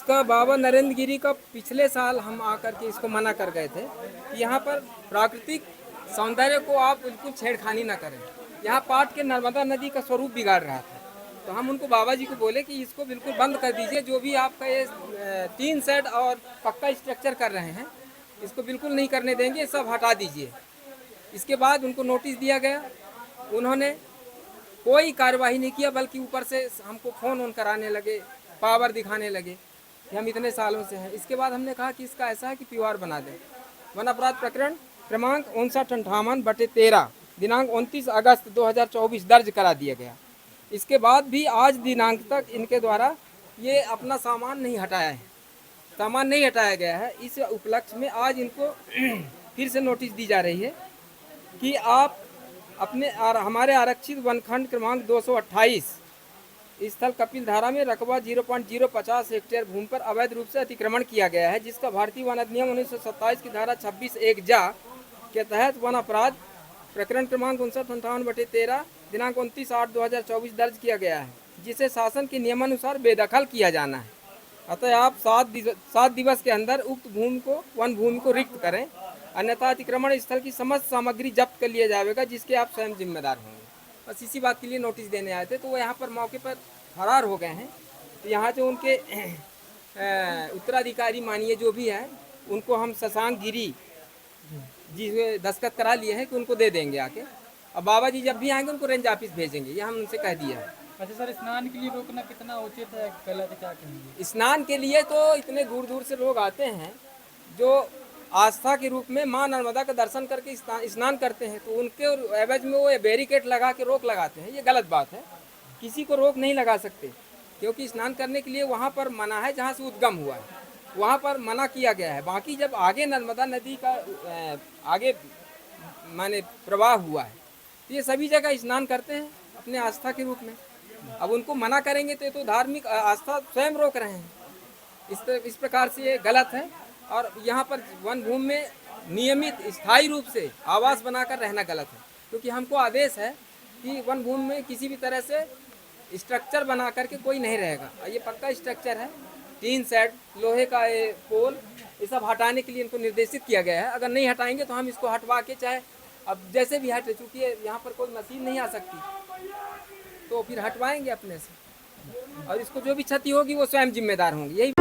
इसका बाबा नरेंद्र गिरी का पिछले साल हम आकर के इसको मना कर गए थे कि यहाँ पर प्राकृतिक सौंदर्य को आप बिल्कुल छेड़खानी ना करें। यहाँ पाट के नर्मदा नदी का स्वरूप बिगाड़ रहा था, तो हम उनको बाबा जी को बोले कि इसको बिल्कुल बंद कर दीजिए। जो भी आपका ये टीन शेड और पक्का स्ट्रक्चर कर रहे हैं, इसको बिल्कुल नहीं करने देंगे, सब हटा दीजिए। इसके बाद उनको नोटिस दिया गया, उन्होंने कोई कार्यवाही नहीं किया, बल्कि ऊपर से हमको फ़ोन ऑन कराने लगे, पावर दिखाने लगे कि हम इतने सालों से हैं। इसके बाद हमने कहा कि इसका ऐसा है कि पीवार बना दें। वन अपराध प्रकरण क्रमांक 5958/13 दिनांक 29 अगस्त 2024 दर्ज करा दिया गया। इसके बाद भी आज दिनांक तक इनके द्वारा ये अपना सामान नहीं हटाया है, सामान नहीं हटाया गया है। इस उपलक्ष्य में आज इनको फिर से नोटिस दी जा रही है कि आप अपने हमारे आरक्षित वनखंड क्रमांक 228 स्थल कपिल धारा में रकबा 0.050 हेक्टेयर भूमि पर अवैध रूप से अतिक्रमण किया गया है, जिसका भारतीय वन अधिनियम 1927 की धारा 26(1) के तहत वन अपराध प्रकरण क्रमांक 5958/13 दिनांक 29/8/2024 दर्ज किया गया है, जिसे शासन के नियमानुसार बेदखल किया जाना है। अतः आप 7 दिवस के अंदर उक्त भूमि को वन भूमि को रिक्त करें, अन्यथा अतिक्रमण स्थल की समस्त सामग्री जब्त कर लिया जाएगा, जिसके आप स्वयं जिम्मेदार होंगे। बस इसी बात के लिए नोटिस देने आए थे। तो वो यहाँ पर मौके पर फरार हो गए हैं। तो यहाँ जो उनके उत्तराधिकारी मानिए जो भी हैं, उनको हम शशांक गिरी जी से दस्तखत करा लिए हैं कि उनको दे देंगे आके। अब बाबा जी जब भी आएंगे उनको रेंज ऑफिस भेजेंगे, ये हम उनसे कह दिया है। अच्छा सर, स्नान के लिए रोकना कितना उचित है, गलत क्या कहेंगे? स्नान के लिए तो इतने दूर दूर से लोग आते हैं जो आस्था के रूप में माँ नर्मदा का दर्शन करके स्नान करते हैं, तो उनके एवज में वो बैरिकेड लगा के रोक लगाते हैं। ये गलत बात है, किसी को रोक नहीं लगा सकते, क्योंकि स्नान करने के लिए वहाँ पर मना है, जहाँ से उद्गम हुआ है वहाँ पर मना किया गया है। बाकी जब आगे नर्मदा नदी का आगे माने प्रवाह हुआ है, तो ये सभी जगह स्नान करते हैं अपने आस्था के रूप में। अब उनको मना करेंगे तो ये तो धार्मिक आस्था स्वयं रोक रहे हैं। इस प्रकार से ये गलत है। और यहाँ पर वन भूमि में नियमित स्थायी रूप से आवास बनाकर रहना गलत है, क्योंकि हमको आदेश है कि वन भूमि में किसी भी तरह से स्ट्रक्चर बना करके कोई नहीं रहेगा। ये पक्का स्ट्रक्चर है, टीन शेड, लोहे का ये पोल, ये सब हटाने के लिए इनको निर्देशित किया गया है। अगर नहीं हटाएंगे तो हम इसको हटवा के, चाहे अब जैसे भी हटे, चूँकि यहाँ पर कोई मशीन नहीं आ सकती, तो फिर हटवाएंगे अपने से, और इसको जो भी क्षति होगी वो स्वयं जिम्मेदार होंगे। यही